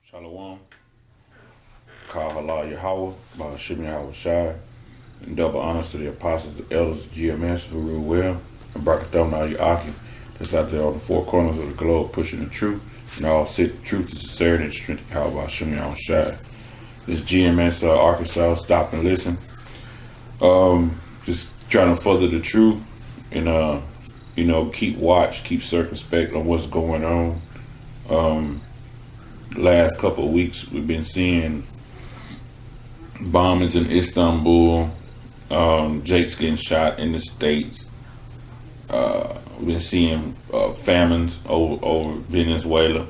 Shalom. Call Halal Yahweh, Bahashim Yahweh Shai, and double honors to the apostles, the elders, GMS, who rule well, and Barakathon Al Yaki, that's out there on the four corners of the globe pushing the truth, and all sit truth is sincerity and strength of Yahweh Bahashim Yahweh Shai. This GMS Arkansas, stop and listen. Just trying to further the truth and keep watch, keep circumspect on what's going on. Last couple of weeks we've been seeing bombings in Istanbul, Jake's getting shot in the States. We've been seeing famines over Venezuela,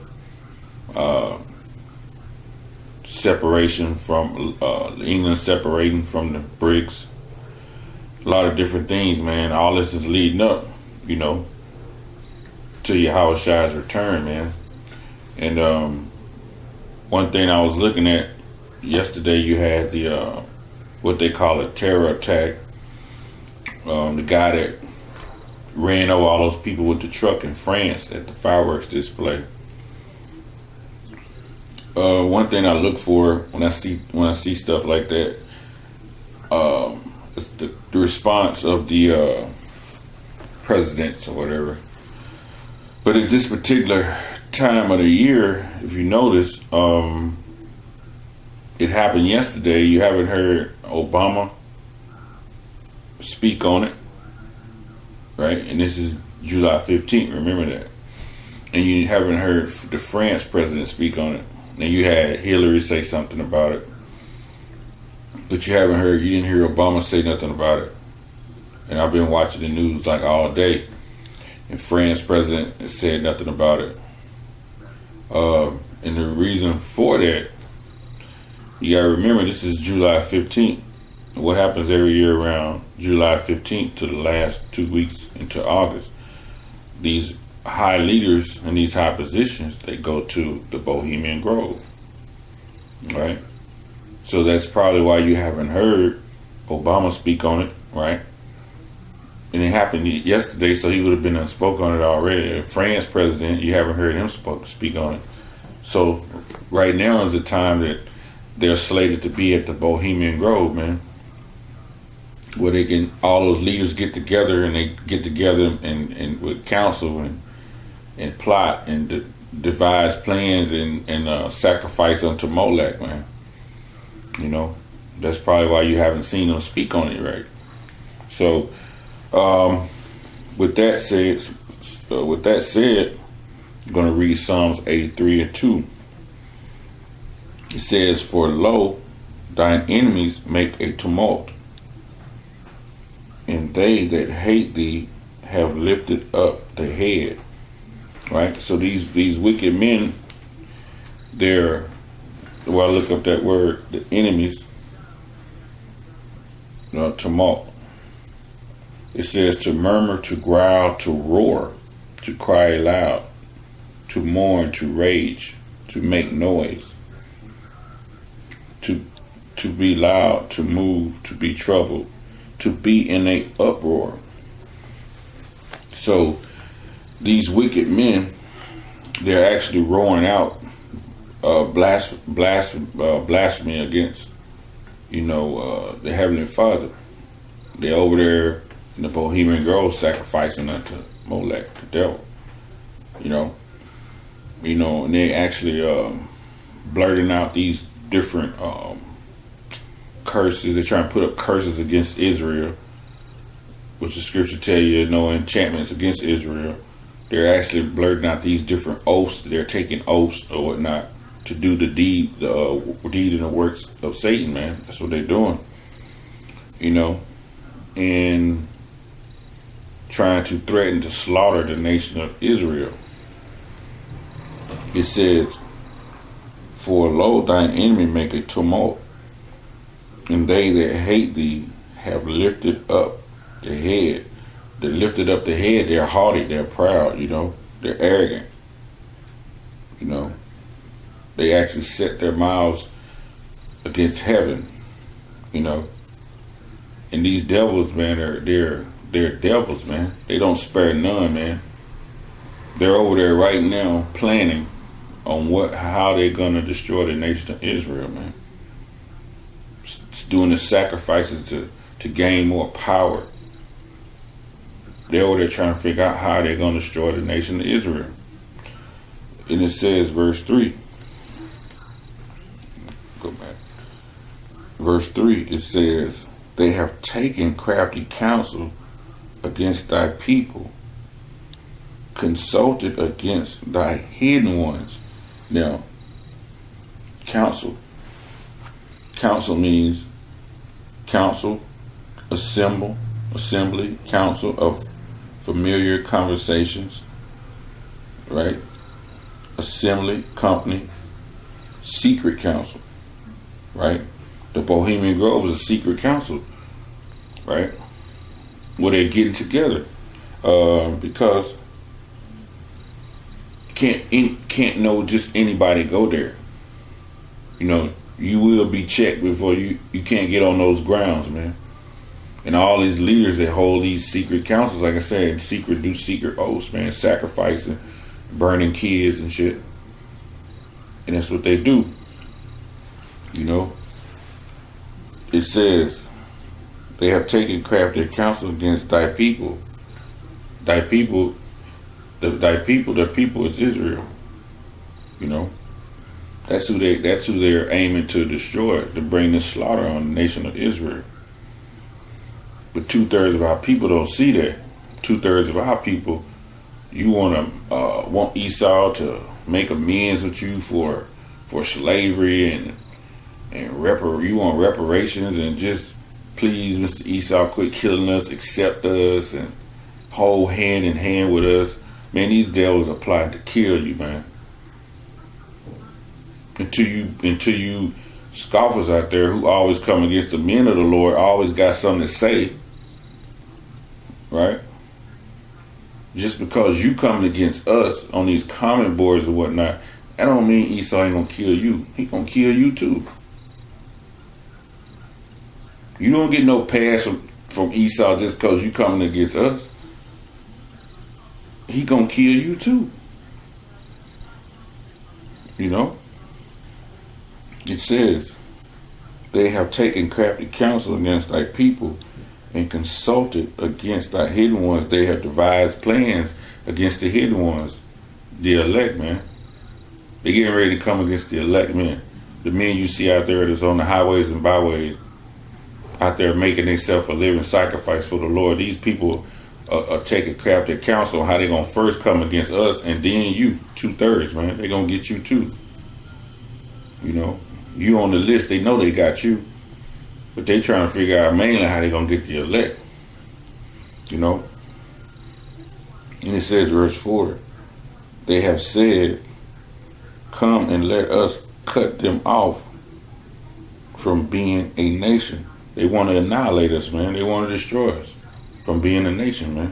separation from England separating from the BRICS. A lot of different things, man. All this is leading up, to Yahweh Shai's return, man. And one thing I was looking at yesterday, you had the what they call a terror attack. The guy that ran over all those people with the truck in France at the fireworks display. One thing I look for when I see stuff like that, is the response of the presidents or whatever. But at this particular time of the year, if you notice, it happened yesterday. You haven't heard Obama speak on it, right? And this is July 15th, remember that. And you haven't heard the France president speak on it. And you had Hillary say something about it, but you didn't hear Obama say nothing about it. And I've been watching the news like all day, and France president has said nothing about it. And the reason for that, you gotta remember, this is July 15th. What happens every year around July 15th to the last 2 weeks into August, these high leaders in these high positions, they go to the Bohemian Grove, right? So that's probably why you haven't heard Obama speak on it, right? And it happened yesterday, so he would have been spoke on it already. The France president, you haven't heard him speak on it. So right now is the time that they're slated to be at the Bohemian Grove, man, where they can, all those leaders get together, and they get together and with counsel and plot and devise plans and sacrifice unto Molech, man. That's probably why you haven't seen them speak on it, right? So with that said, I'm going to read Psalms 83:2. It says, "For lo, thine enemies make a tumult, and they that hate thee have lifted up the head." Right? So these wicked men, I look up that word, the enemies, tumult. It says to murmur, to growl, to roar, to cry aloud, to mourn, to rage, to make noise, to be loud, to move, to be troubled, to be in a uproar. So these wicked men, they're actually roaring out blasphemy against, the Heavenly Father. They're over there in the Bohemian Grove sacrificing unto Molech, the devil. And they actually blurting out these different curses. They're trying to put up curses against Israel, which the scripture tell you no enchantments against Israel. They're actually blurting out these different oaths. They're taking oaths or whatnot to do the deed and the works of Satan, man. That's what they're doing. And trying to threaten to slaughter the nation of Israel. It says, "For lo, thine enemy make a tumult, and they that hate thee have lifted up the head." They lifted up the head. They're haughty. They're proud. They're arrogant. They actually set their mouths against heaven. And these devils, man, they're devils, man. They don't spare none, man. They're over there right now planning on how they're gonna destroy the nation of Israel, man. It's doing the sacrifices to gain more power. They're over there trying to figure out how they're gonna destroy the nation of Israel. And it says, verse 3. Go back. Verse 3, it says, they have taken crafty counsel against thy people, consulted against thy hidden ones. Now, counsel means counsel, assembly, counsel of familiar conversations, right? Assembly, company, secret counsel, right? The Bohemian Grove was a secret council, right? Where they're getting together, because can't know just anybody go there. You know, you will be checked before you can't get on those grounds, man. And all these leaders that hold these secret councils, like I said, do secret oaths, man, sacrificing, burning kids and shit. And that's what they do. You know, it says, they have taken crafty counsel against thy people. Thy people, their people is Israel. You know, that's who they're aiming to destroy, to bring the slaughter on the nation of Israel. But 2/3 of our people don't see that. 2/3 of our people, you want Esau to make amends with you for slavery and you want reparations, and just please, Mr. Esau, quit killing us, accept us, and hold hand in hand with us. Man, these devils are plotting to kill you, man. Until you scoffers out there who always come against the men of the Lord, always got something to say, right? Just because you coming against us on these comment boards or whatnot, that don't mean Esau ain't gonna kill you. He gonna kill you too. You don't get no pass from Esau just because you coming against us. He gonna kill you too. You know? It says, they have taken crafty counsel against thy people and consulted against thy hidden ones. They have devised plans against the hidden ones. The elect, man. They're getting ready to come against the elect men. The men you see out there that's on the highways and byways, out there making themselves a living sacrifice for the Lord. These people are taking crafty counsel on how they're going to first come against us, and then you, 2/3, man. They're going to get you too. You know, you on the list, they know they got you, but they trying to figure out mainly how they're going to get the elect. You know? And it says, verse 4, they have said, come and let us cut them off from being a nation. They want to annihilate us, man. They want to destroy us from being a nation, man.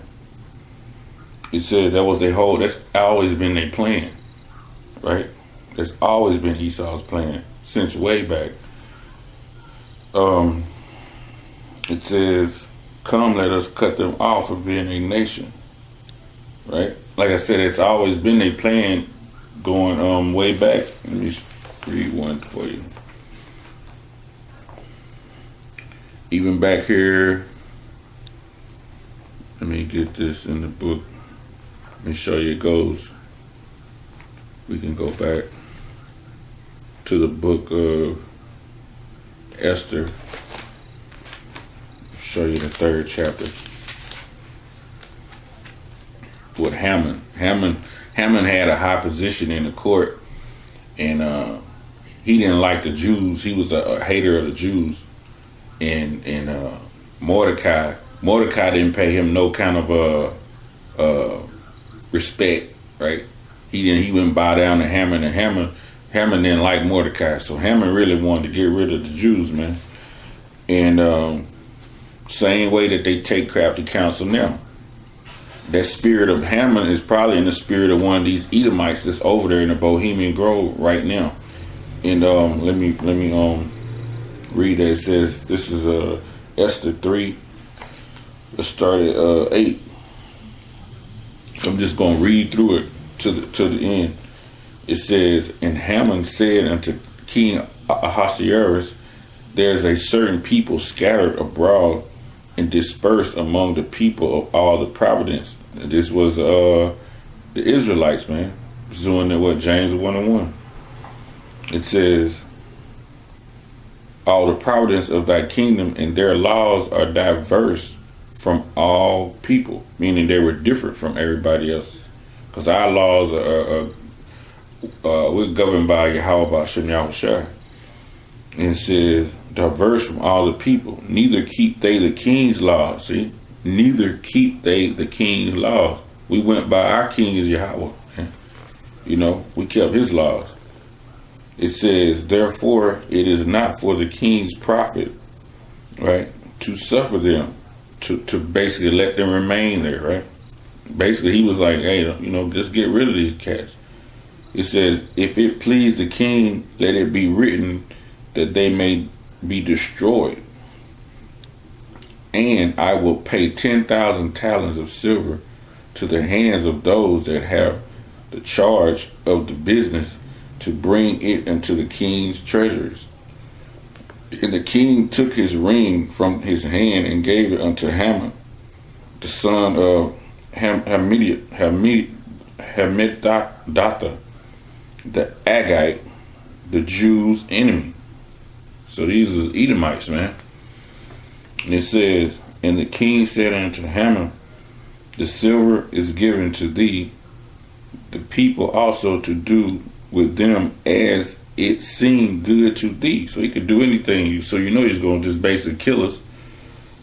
It said that's always been their plan, right? That's always been Esau's plan since way back. It says, come, let us cut them off from being a nation, right? Like I said, it's always been their plan going way back. Let me read one for you. Even back here, let me get this in the book. Let me show you it goes. We can go back to the book of Esther. Show you the 3rd chapter. With Haman. Haman had a high position in the court, and he didn't like the Jews. He was a hater of the Jews. And Mordecai didn't pay him no kind of respect, right? He wouldn't bow down to Haman, and Haman didn't like Mordecai, so Haman really wanted to get rid of the Jews, man. And same way that they take crafty counsel now. That spirit of Haman is probably in the spirit of one of these Edomites that's over there in the Bohemian Grove right now. And let me read that. It says, this is Esther 3. Let's start at 8. I'm just gonna read through it to the end. It says, and Haman said unto King Ahasuerus, there is a certain people scattered abroad and dispersed among the people of all the province. This was the Israelites, man. Pursuing what James 1:1. It says, all the providence of thy kingdom, and their laws are diverse from all people, meaning they were different from everybody else. Because our laws we're governed by Yahweh Ba'ashem Yahushua. And it says, diverse from all the people. Neither keep they the king's laws. See? Neither keep they the king's laws. We went by our king is Yahweh. We kept his laws. It says, therefore, it is not for the king's profit, right, to suffer them, to basically let them remain there, right? Basically, he was like, hey, just get rid of these cats. It says, if it please the king, let it be written that they may be destroyed. And I will pay 10,000 talents of silver to the hands of those that have the charge of the business to bring it into the king's treasuries. And the king took his ring from his hand and gave it unto Haman, the son of Hammedatha, the Agagite, the Jews' enemy. So these was Edomites, man. And it says, and the king said unto Haman, the silver is given to thee, the people also to do with them as it seemed good to thee. So he could do anything. So he's going to just basically kill us.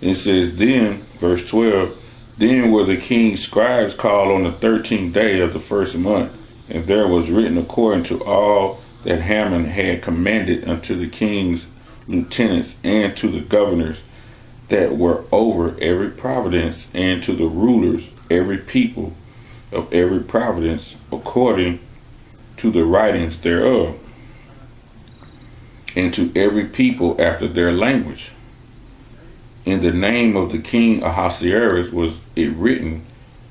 And it says, then, verse 12, then were the king's scribes called on the 13th day of the first month, and there was written according to all that Haman had commanded unto the king's lieutenants and to the governors that were over every province, and to the rulers, every people of every province, according to the writings thereof, and to every people after their language. In the name of the king Ahasuerus was it written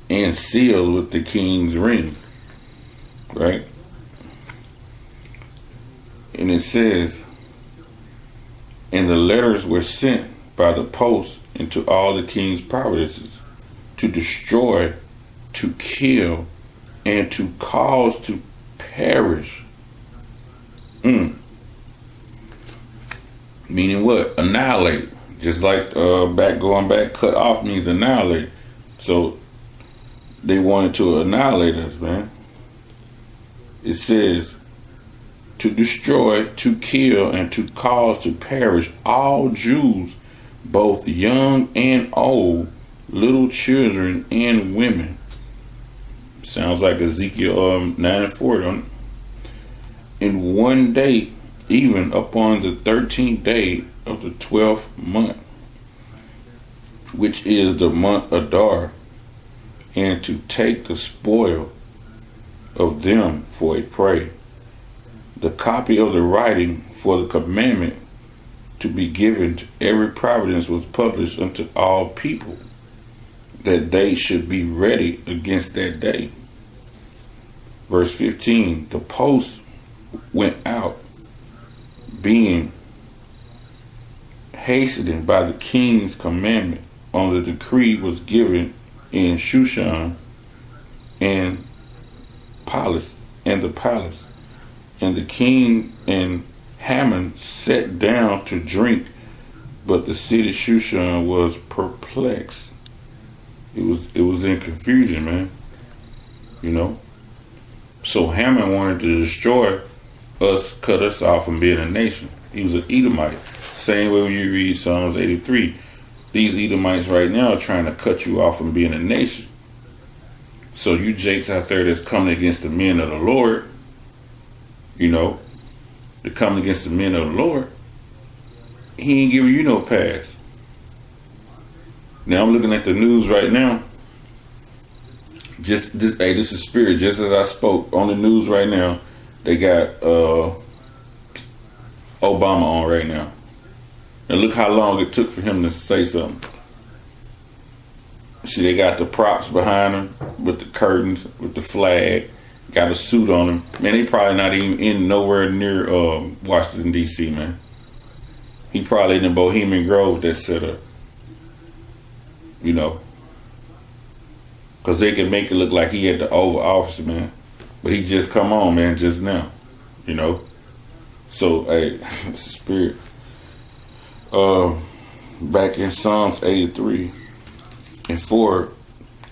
and sealed with the king's ring. Right? And it says, and the letters were sent by the post into all the king's provinces to destroy, to kill, and to cause to perish. Meaning what? Annihilate. Just like going back, cut off means annihilate. So they wanted to annihilate us, man. It says to destroy, to kill, and to cause to perish all Jews, both young and old, little children and women. Sounds like Ezekiel 9:4, don't it? In one day, even upon the 13th day of the 12th month, which is the month Adar, and to take the spoil of them for a prey. The copy of the writing for the commandment to be given to every province was published unto all people, that they should be ready against that day. Verse 15, the post went out, being hastened by the king's commandment, on the decree was given in Shushan and the palace. And the king and Haman sat down to drink, but the city Shushan was perplexed. It was in confusion, man. So Haman wanted to destroy us, cut us off from being a nation. He was an Edomite. Same way when you read Psalms 83. These Edomites right now are trying to cut you off from being a nation. So you jakes out there that's coming against the men of the Lord, they're coming against the men of the Lord, he ain't giving you no pass. Now I'm looking at the news right now. This is spirit. Just as I spoke on the news right now, they got Obama on right now. And look how long it took for him to say something. See, they got the props behind him with the curtains, with the flag. Got a suit on him. Man, he probably not even in nowhere near Washington, D.C., man. He probably in the Bohemian Grove that set up. You know. Because they can make it look like he at the Oval Office, man. But he just come on, man, just now. You know. So, hey, it's the spirit. Back in Psalms 83 and 4,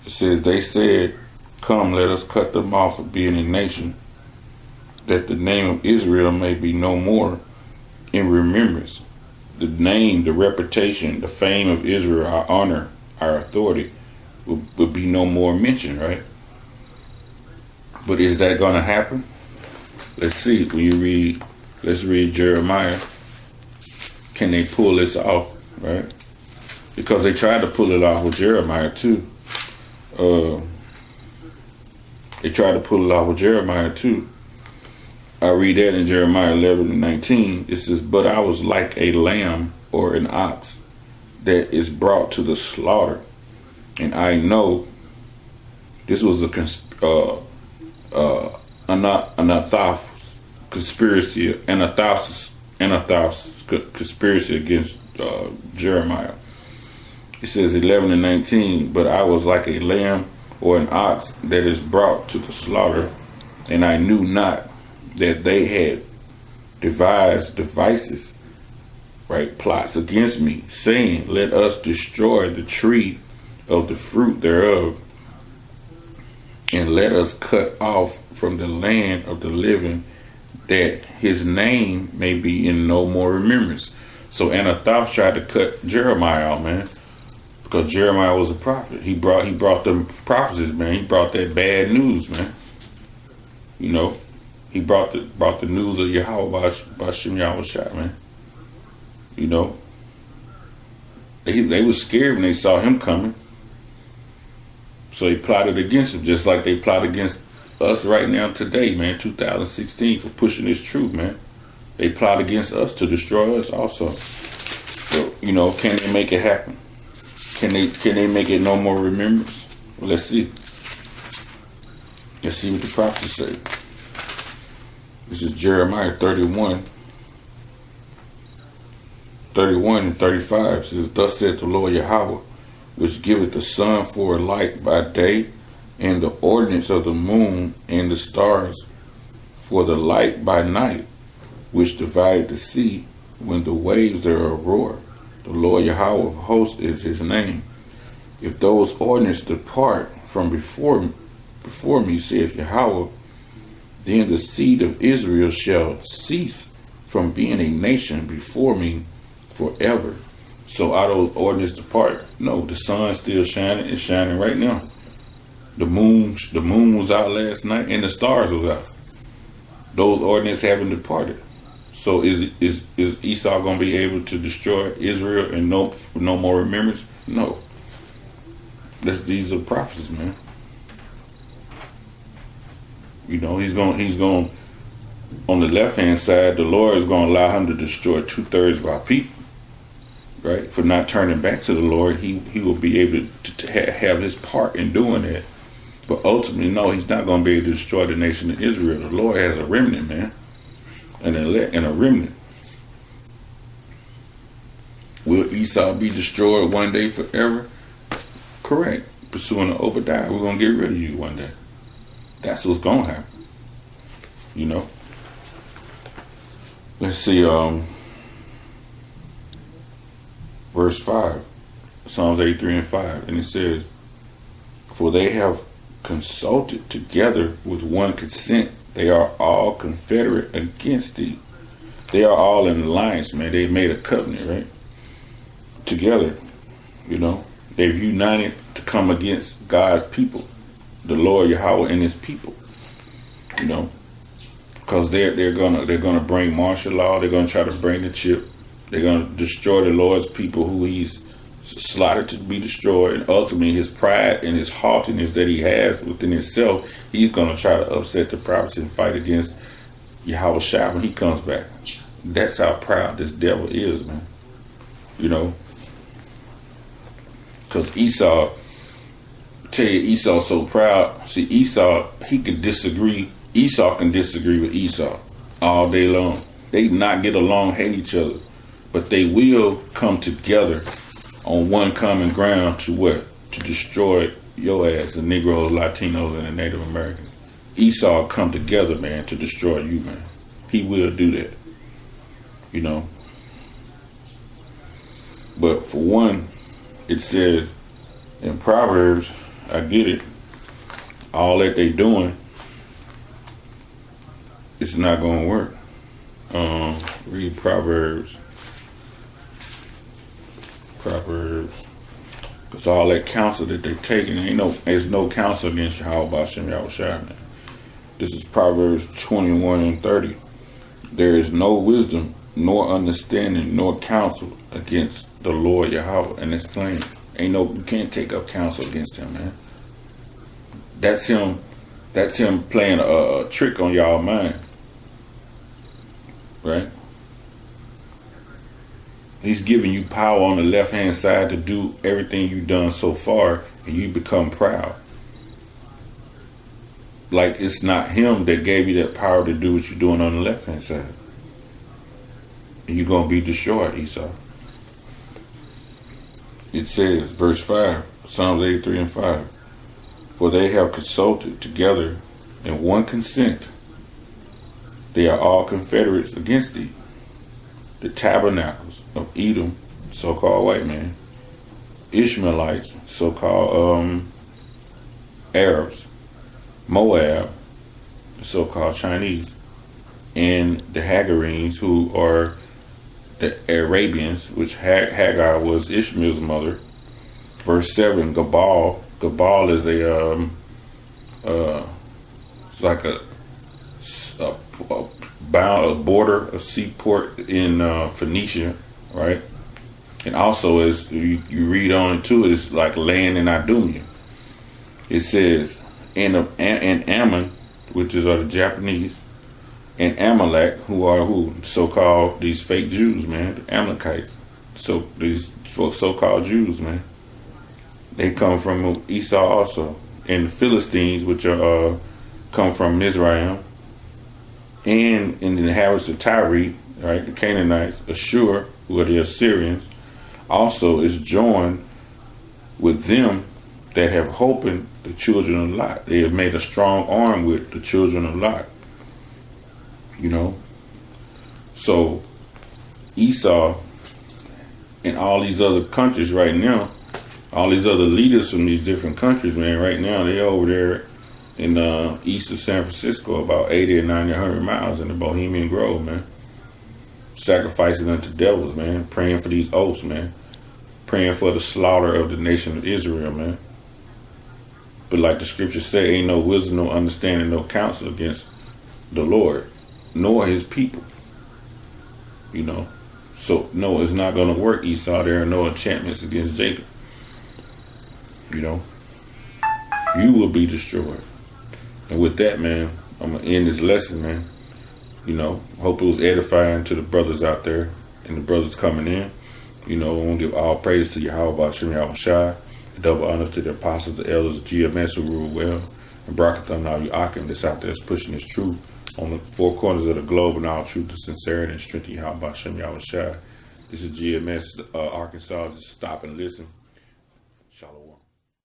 it says, they said, come, let us cut them off of being a nation, that the name of Israel may be no more in remembrance. The name, the reputation, the fame of Israel, our honor, our authority, will be no more mentioned, right? But is that going to happen? Let's see. Let's read Jeremiah. Can they pull this off, right? Because they tried to pull it off with Jeremiah too. They tried to pull it off with Jeremiah too. I read that in Jeremiah 11:19. It says, but I was like a lamb or an ox that is brought to the slaughter. And I know this was a conspiracy against Jeremiah. It says 11:19, but I was like a lamb or an ox that is brought to the slaughter, and I knew not that they had devised devices, right, plots against me, saying, let us destroy the tree of the fruit thereof, and let us cut off from the land of the living, that his name may be in no more remembrance. So Anathoth tried to cut Jeremiah out, man, because Jeremiah was a prophet. He brought them prophecies, man. He brought that bad news, man. You know, he brought the news of Yahweh by Shem Yahushua, man. You know, they was scared when they saw him coming. So they plotted against him, just like they plot against us right now today, man, 2016, for pushing this truth, man. They plot against us to destroy us also. So, you know, can they make it happen? Can they make it no more remembrance? Well, let's see. Let's see what the prophets say. This is Jeremiah 31 and 35. It says, thus saith the Lord Yahweh, which giveth the sun for a light by day, and the ordinance of the moon and the stars for the light by night, which divide the sea when the waves thereof roar. The Lord Yahweh of hosts is his name. If those ordinances depart from before me, saith Yahweh, then the seed of Israel shall cease from being a nation before me forever. So are those ordinances depart? No, the sun's still shining. It's shining right now. The moon was out last night, and the stars was out. Those ordinances haven't departed. So is Esau going to be able to destroy Israel and no more remembrance? No. These are prophecies, man. You know, he's going on the left hand side. The Lord is going to allow him to destroy 2/3 of our people. Right, for not turning back to the Lord, he will be able to have his part in doing that. But ultimately, no, he's not going to be able to destroy the nation of Israel. The Lord has a remnant, man, an elect and a remnant. Will Esau be destroyed one day forever? Correct. Pursuing the Obadiah, we're going to get rid of you one day. That's what's going to happen. You know. Let's see. Verse 5, Psalms 83 and 5, and it says, for they have consulted together with one consent, they are all confederate against thee. They are all in alliance, man. They made a covenant, right? Together, you know. They've united to come against God's people, the Lord Yahweh and his people, you know. Because they're gonna bring martial law. They're gonna try to bring the chip. They're going to destroy the Lord's people who he's slaughtered to be destroyed. And ultimately, his pride and his haughtiness that he has within himself, he's going to try to upset the prophets and fight against Yahweh Shah when he comes back. That's how proud this devil is, man. You know? Because Esau, tell you, Esau's so proud. See, Esau, he could disagree. Esau can disagree with Esau all day long. They not get along, hate each other, but they will come together on one common ground to what? To destroy your ass, the Negroes, Latinos, and the Native Americans. Esau come together, man, to destroy you, man. He will do that, you know. But for one, it says in Proverbs, I get it, all that they doing, it's not going to work. Read Proverbs. Because all that counsel that they taking, there's no counsel against Yahweh Hashem Yahushua, man. This is Proverbs 21:30. There is no wisdom, nor understanding, nor counsel against the Lord Yahweh. And it's plain. You can't take up counsel against him, man. That's him playing a trick on y'all mind. Right? He's giving you power on the left-hand side to do everything you've done so far, and you become proud. Like it's not him that gave you that power to do what you're doing on the left-hand side. And you're going to be destroyed, Esau. It says, verse 5, Psalms 83:5, for they have consulted together in one consent. They are all confederates against thee. The tabernacles of Edom, so-called white man, Ishmaelites, so-called Arabs, Moab, so-called Chinese, and the Hagarenes, who are the Arabians, which Hagar was Ishmael's mother. Verse 7, Gabal. Gabal is it's like a border, a seaport in Phoenicia, right? And also, as you read on into it, it's like land in Idumea. It says, and Ammon, which is the Japanese, and Amalek, who are so-called these fake Jews, man, the Amalekites. So these so-called Jews, man, they come from Esau also, and the Philistines, which are come from Mizraim, and in the inhabitants of Tyre, right, the Canaanites, Ashur, who are the Assyrians, also is joined with them that have hope in the children of Lot. They have made a strong arm with the children of Lot. So Esau and all these other countries right now, all these other leaders from these different countries, man, right now, they over there in east of San Francisco, about 80 or 90, 100 miles in the Bohemian Grove, man. Sacrificing unto devils, man. Praying for these oaths, man. Praying for the slaughter of the nation of Israel, man. But like the scriptures say, ain't no wisdom, no understanding, no counsel against the Lord, nor his people. So, no, it's not going to work, Esau. There are no enchantments against Jacob. You will be destroyed. And with that, man, I'm going to end this lesson, man. Hope it was edifying to the brothers out there and the brothers coming in. I want to give all praise to Yahweh Hashem Yahushua, double honors to the apostles, the elders of GMS who rule well, and Barakathon all you Akim that's out there that's pushing this truth on the four corners of the globe and all truth, and sincerity, and strength of Yahweh Hashem Yahushua. This is GMS Arkansas. Just stop and listen. Shalom.